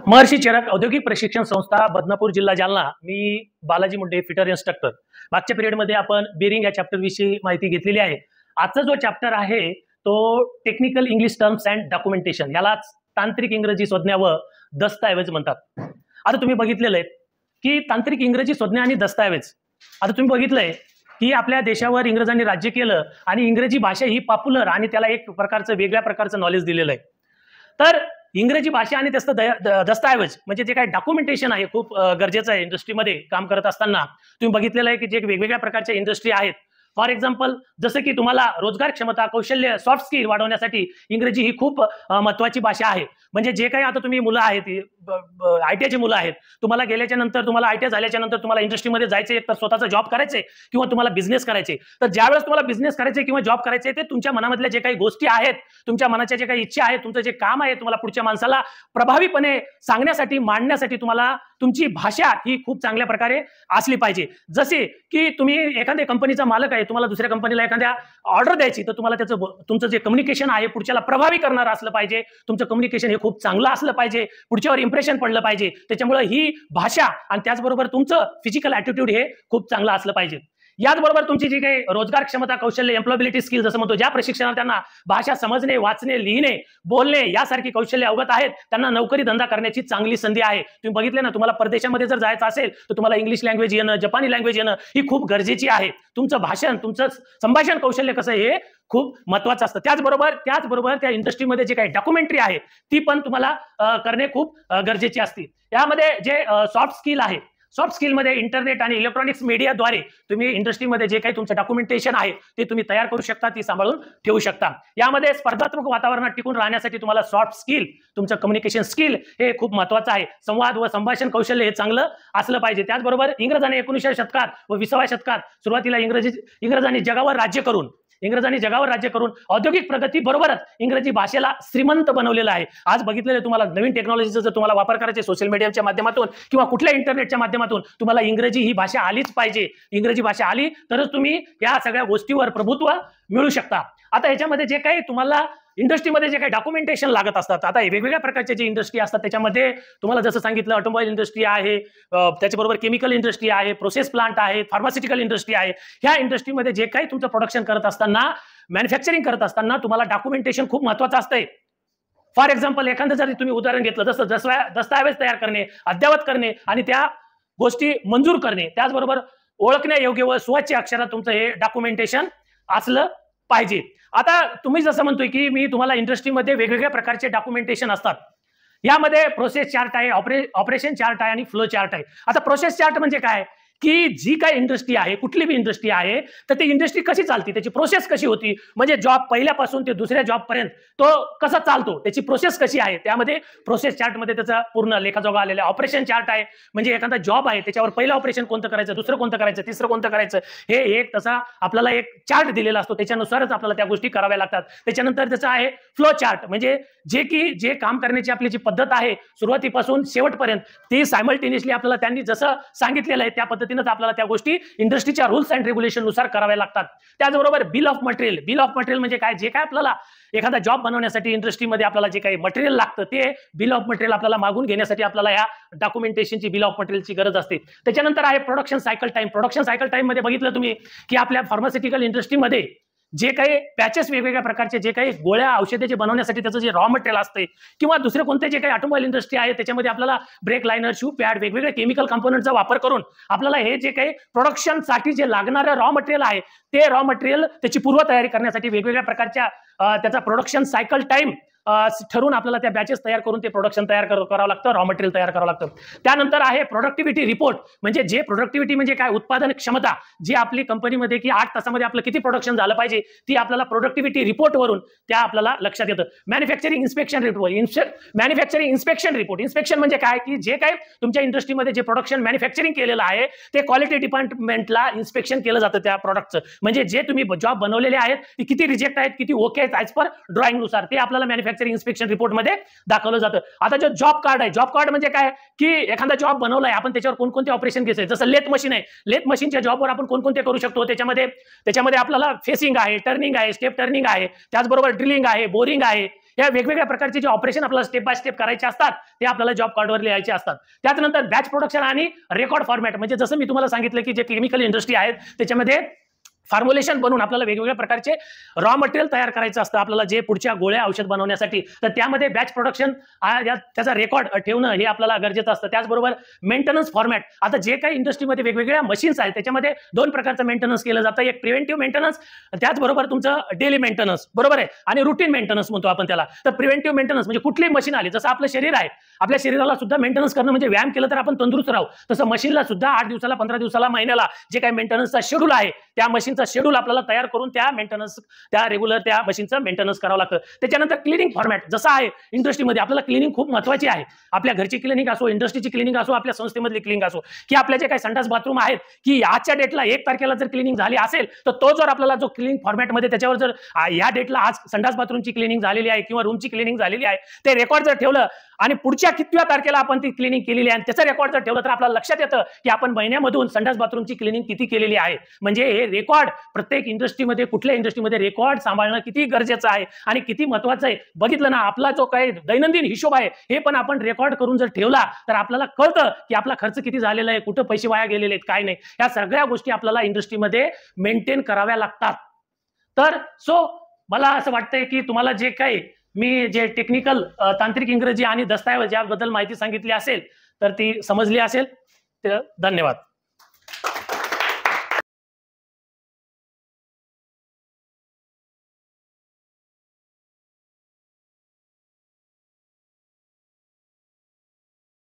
महर्षी चरक औद्योगिक प्रशिक्षण संस्था, बदनापूर, जिल्हा जालना. मी बालाजी मुंडे, फिटर इन्स्ट्रक्टर. मागच्या पिरियडमध्ये आपण बेरिंग या चॅप्टर विषयी माहिती घेतलेली आहे. आजचा जो चॅप्टर आहे तो technical English terms and documentation, यालाच तांत्रिक इंग्रजी संज्ञा व दस्तऐवज म्हणतात. आता तुम्ही बघितलेलं आहे की तांत्रिक इंग्रजी संज्ञा आणि दस्तऐवज, आता तुम्ही बघितलंय की आपल्या देशावर इंग्रजांनी राज्य केलं आणि इंग्रजी भाषा ही पॉप्युलर आणि त्याला एक प्रकारचं वेगळ्या प्रकारचं नॉलेज दिलेलं आहे. तर इंग्रजी भाषा आणि त्याचं दस्तऐवज म्हणजे जे काही डॉक्युमेंटेशन आहे खूप गरजेचं आहे. इंडस्ट्रीमध्ये काम करत असताना तुम्ही बघितलेलं आहे की जे वेगवेगळ्या प्रकारच्या इंडस्ट्री आहेत. फॉर एक्झाम्पल, जसं की तुम्हाला रोजगार क्षमता, कौशल्य, सॉफ्ट स्किल वाढवण्यासाठी इंग्रजी ही खूप महत्त्वाची भाषा आहे. म्हणजे जे काही आता तुम्ही मुलं आहेत, ITIचे मुलं आहेत, तुम्हाला गेल्याच्या नंतर, तुम्हाला ITI झाल्याच्या नंतर तुम्हाला इंडस्ट्रीमध्ये जायचे, तर स्वतःचा जॉब करायचे किंवा तुम्हाला बिझनेस करायचे. तर ज्यावेळेस तुम्हाला बिझनेस करायचे किंवा जॉब करायचे, ते तुमच्या मनामधल्या जे काही गोष्टी आहेत, तुमच्या मनाच्या जे काही इच्छा आहेत, तुमचं जे काम आहे, तुम्हाला पुढच्या माणसाला प्रभावीपणे सांगण्यासाठी, मांडण्यासाठी तुम्हाला तुमची भाषा ही खूप चांगल्या प्रकारे असली पाहिजे. जसे की तुम्ही एखाद्या कंपनीचा मालक आहे, तुम्हाला दुसऱ्या कंपनीला एखाद्या ऑर्डर द्यायची, तर तुम्हाला तुमचं जे कम्युनिकेशन आहे पुढच्याला प्रभावी करणार असलं पाहिजे. तुमचं कम्युनिकेशन हे खूप चांगलं असलं पाहिजे, पुढच्यावर इम्प्रेशन पडलं पाहिजे. त्याच्यामुळे ही भाषा आणि त्याचबरोबर तुमचं फिजिकल ॲटिट्यूड हे खूप चांगलं असलं पाहिजे. याचबरोबर तुमची जी काही रोजगार क्षमता, कौशल्य, एम्प्लॉयबिलिटी स्किल जसं म्हणतो, ज्या प्रशिक्षणाला त्यांना भाषा समजणे, वाचणे, लिहिणे, बोलणे यासारखी कौशल्य अवगत आहेत, त्यांना नोकरी धंदा करण्याची चांगली संधी आहे. तुम्ही बघितले ना, तुम्हाला परदेशामध्ये जर जायचं असेल तर तुम्हाला इंग्लिश लँग्वेज येणं, जपानी लँग्वेज येणं ही खूप गरजेची आहे. तुमचं भाषण, तुमचं संभाषण कौशल्य कसं हे खूप महत्वाचं असतं. त्याचबरोबर त्या इंडस्ट्रीमध्ये जे काही डॉक्युमेंटरी आहे ती पण तुम्हाला करणे खूप गरजेची असते. यामध्ये जे सॉफ्ट स्किल आहे, सॉफ्ट स्किलमध्ये इंटरनेट आणि इलेक्ट्रॉनिक्स मीडियाद्वारे तुम्ही इंडस्ट्रीमध्ये जे काही तुमचं डॉक्युमेंटेशन आहे ते तुम्ही तयार करू शकता, ती सांभाळून ठेवू शकता. यामध्ये स्पर्धात्मक वातावरणात टिकून राहण्यासाठी तुम्हाला सॉफ्ट स्किल, तुमचं कम्युनिकेशन स्किल हे खूप महत्वाचं आहे. संवाद व संभाषण कौशल्य हे चांगलं असलं पाहिजे. त्याचबरोबर इंग्रजांनी 19व्या शतकात व 20व्या शतकात सुरुवातीला इंग्रजांनी जगावर राज्य करून औद्योगिक प्रगती बरोबरच इंग्रजी भाषेला श्रीमंत बनवलेलं आहे. आज बघितलेलं तुम्हाला नवीन टेक्नॉलॉजीचा जर तुम्हाला वापर करायचे, सोशल मीडियाच्या माध्यमातून किंवा कुठल्या इंटरनेटच्या माध्यमातून, तुम्हाला इंग्रजी ही भाषा आलीच पाहिजे. इंग्रजी भाषा आली तरच तुम्ही या सगळ्या गोष्टीवर प्रभुत्व मिळू शकता. आता याच्यामध्ये जे काही तुम्हाला इंडस्ट्रीमध्ये जे काही डॉक्युमेंटेशन लागत असतात, आता वेगवेगळ्या प्रकारचे जे इंडस्ट्री असतात त्याच्यामध्ये तुम्हाला जसं सांगितलं ऑटोमोबाईल इंडस्ट्री आहे, त्याच्याबरोबर केमिकल इंडस्ट्री आहे, प्रोसेस प्लांट आहे, फार्मास्युटिकल इंडस्ट्री आहे. ह्या इंडस्ट्रीमध्ये जे काही तुमचं प्रोडक्शन करत असताना, मॅन्युफॅक्चरिंग करत असताना तुम्हाला डॉक्युमेंटेशन खूप महत्वाचं असतंय. फॉर एक्झाम्पल, एखादं जरी तुम्ही उदाहरण घेतलं, जसं दस्तऐवज तयार करणे, अद्ययावत करणे आणि त्या गोष्टी मंजूर करणे, त्याचबरोबर ओळखण्यायोग्य व स्वच्छ अक्षरात तुमचं हे डॉक्युमेंटेशन असलं पाहिजे. आता तुम्ही जसं म्हणतोय की मी तुम्हाला इंडस्ट्रीमध्ये वेगवेगळ्या प्रकारचे डॉक्युमेंटेशन असतात. यामध्ये प्रोसेस चार्ट आहे, ऑपरेशन चार्ट आहे आणि फ्लो चार्ट आहे. आता प्रोसेस चार्ट म्हणजे काय की जी काही इंडस्ट्री आहे, कुठली बी इंडस्ट्री आहे, तर ती इंडस्ट्री कशी चालती, त्याची प्रोसेस कशी होती, म्हणजे जॉब पहिल्यापासून ते दुसऱ्या जॉब पर्यंत तो कसा चालतो, त्याची प्रोसेस कशी आहे, त्यामध्ये प्रोसेस चार्टमध्ये त्याचा पूर्ण लेखाजोखा आलेला आहे. ऑपरेशन चार्ट आहे म्हणजे एखादा जॉब आहे त्याच्यावर पहिलं ऑपरेशन कोणतं करायचं, दुसरं कोणतं करायचं, तिसरं कोणतं करायचं, हे एक तसा आपल्याला एक चार्ट दिलेला असतो. त्याच्यानुसारच आपल्याला त्या गोष्टी कराव्या लागतात. त्याच्यानंतर त्याचा आहे फ्लो चार्ट, म्हणजे जे काम करण्याची आपली जी पद्धत आहे सुरुवातीपासून शेवटपर्यंत, ती सायमल्टेनियसली आपल्याला त्यांनी जसं सांगितलेलं आहे त्या पद्धतीनेच आपल्याला त्या गोष्टी इंडस्ट्रीच्या रूल्स अँड रेग्युलेशन नुसार कराव्या लागतात. त्याचबरोबर बिल ऑफ मटेरियल म्हणजे काय, जे काय आपल्याला एखादा जॉब बनवण्यासाठी इंडस्ट्रीमध्ये आपल्याला जे काही मटेरियल लागतं ते बिल ऑफ मटेरियल आपल्याला मागून घेण्यासाठी आपल्याला या डॉक्युमेंटेशनची, बिल ऑफ मटेरियलची गरज असते. त्याच्यानंतर आहे प्रोडक्शन सायकल टाइम मध्ये बघितलं तुम्ही की आपल्या फार्मास्युटिकल इंडस्ट्रीमध्ये जे काही पॅचेस वेगवेगळ्या प्रकारचे, जे काही गोळ्या औषधे जे बनवण्यासाठी त्याचं जे रॉ मटेरियल असते, किंवा दुसरे कोणते जे काही ऑटोमोबाईल इंडस्ट्री आहे त्याच्यामध्ये आपल्याला ब्रेक लायनर, शू पॅड, वेगवेगळे केमिकल कंपोनंटचा वापर करून आपल्याला हे जे काही प्रोडक्शनसाठी जे लागणारं रॉ मटेरियल आहे ते रॉ मटेरियल त्याची पूर्वतयारी करण्यासाठी वेगवेगळ्या प्रकारच्या त्याचा प्रोडक्शन सायकल टाइम ठरवून आपल्याला त्या बॅचेस तयार करून ते प्रोडक्शन तयार करावं लागतं, रॉ मटेरियल तयार करावं लागतं. त्यानंतर आहे प्रोडक्टिव्हिटी रिपोर्ट, म्हणजे जे प्रोडक्टिव्हिटी म्हणजे काय, उत्पादन क्षमता, जी आपली कंपनीमध्ये की 8 तासामध्ये आपलं किती प्रोडक्शन झालं पाहिजे ती आपल्याला प्रोडक्टिव्हिटी रिपोर्ट वरून त्या आपल्याला लक्षात येतं. मॅन्युफॅक्चरिंग इन्स्पेक्शन रिपोर्ट, इन्स्पेक्शन म्हणजे काय की जे काय तुमच्या इंडस्ट्रीमध्ये जे प्रोडक्शन मॅन्युफॅक्चरिंग केलेलं आहे ते क्वालिटी डिपार्टमेंटला इन्स्पेक्शन केलं जातं त्या प्रोडक्टचं, म्हणजे जे तुम्ही जॉब बनवलेले आहेत ते किती रिजेक्ट आहेत, किती ओके आहेत ॲज पर ड्रॉइंग नुसार, ते आपल्याला मॅन्युफॅक्चरिंग इन्स्पेक्शन रिपोर्ट मध्ये दाखवलं जातं. आता जो जॉब कार्ड आहे, जॉब कार्ड म्हणजे काय की एखादा जॉब बनवलाय आपण, त्याच्यावर कोणकोणते ऑपरेशन घ्यायचे, जसं लेथ मशीन आहे, लेथ मशीनच्या जॉबवर आपण कोणकोणते करू शकतो, त्याच्यामध्ये आपल्याला फेसिंग आहे, टर्निंग आहे, स्टेप टर्निंग आहे, त्याचबरोबर ड्रिलिंग आहे, बोरिंग आहे, या वेगवेगळ्या प्रकारचे जे ऑपरेशन आपल्याला स्टेप बाय स्टेप करायचे असतात ते आपल्याला जॉब कार्डवर लिहायचे असतात. त्यानंतर बॅच प्रोडक्शन आणि रेकॉर्ड फॉर्मॅट, म्हणजे जसं मी तुम्हाला सांगितलं की जे केमिकल इंडस्ट्री आहेत त्याच्यामध्ये फॉर्म्युलेशन बनवून आपल्याला वेगवेगळ्या प्रकारचे रॉ मटेरियल तयार करायचं असतं आपल्याला, जे पुढच्या गोळ्या औषध बनवण्यासाठी. तर त्यामध्ये बॅच प्रोडक्शन त्याचा रेकॉर्ड ठेवणं हे आपल्याला गरजेचं असतं. त्याचबरोबर मेंटेनन्स फॉर्मॅट, आता जे काही इंडस्ट्रीमध्ये वेगवेगळ्या मशीन्स आहेत त्याच्यामध्ये दोन प्रकारचं मेंटेनन्स केलं जातं, एक प्रिव्हेंटिव्ह मेंटेनन्स, त्याचबरोबर तुमचं डेली मेंटेनन्स, बरोबर आहे, आणि रुटीन मेंटेनन्स म्हणतो आपण त्याला. तर प्रिव्हेंटिव्ह मेंटेनन्स म्हणजे कुठलीही मशीन आली, जसं आपलं शरीर आहे, आपल्या शरीराला सुद्धा मेंटेनन्स करणं म्हणजे व्यायाम केलं तर आपण तंदुरुस्त राहू, तसं मशीनला सुद्धा 8 दिवसाला, 15 दिवसाला, महिन्याला जे काही मेंटेनन्सचा शेड्यूल आहे त्या मशीनचा शेड्यूल आपल्याला तयार करून त्या मेंटेनन्स, त्या रेग्युलर त्या मशीनचं मेंटेनन्स करावं लागतं. त्याच्यानंतर क्लिनिंग फॉर्मॅट, जसं आहे इंडस्ट्रीमध्ये आपल्याला क्लिनिंग खूप महत्त्वाची आहे. आपल्या घरची क्लिनिंग असो, इंडस्ट्रीची क्लिनिंग असो, आपल्या संस्थेमधली क्लिनिंग असो, की आपल्या जे काही संडास बाथरूम आहेत की आजच्या डेटला 1 तारखेला जर क्लिनिंग झाली असेल तर तो जर आपल्याला जो क्लिनिंग फॉर्मॅटमध्ये त्याच्यावर जर या डेटला आज संडास बाथरूमची क्लिनिंग झालेली आहे किंवा रूमची क्लिनिंग झालेली आहे ते रेकॉर्ड जर ठेवलं आणि पुढच्या कितव्या तारखेला आपण ती क्लिनिंग केलेली आहे त्याचं रेकॉर्ड जर ठेवलं तर आपल्याला लक्षात येतं की आपण महिन्यामधून संडास बाथरूमची क्लिनिंग किती केलेली आहे. म्हणजे हे रेकॉर्ड प्रत्येक इंडस्ट्रीमध्ये, कुठल्या इंडस्ट्रीमध्ये रेकॉर्ड सांभाळणं किती गरजेचं आहे आणि किती महत्त्वाचं आहे. बघितलं ना, आपला जो काही दैनंदिन हिशोब आहे हे पण आपण रेकॉर्ड करून जर ठेवला तर आपल्याला कळतं की आपला खर्च किती झालेला आहे, कुठं पैसे वाया गेलेले आहेत, काय नाही. या सगळ्या गोष्टी आपल्याला इंडस्ट्रीमध्ये मेंटेन कराव्या लागतात. तर मला असं वाटतंय की तुम्हाला जे काही मी जे टेक्निकल तांत्रिक इंग्रजी आणि दस्तऐवज याबद्दल माहिती सांगितली असेल तर ती समजली असेल. धन्यवाद.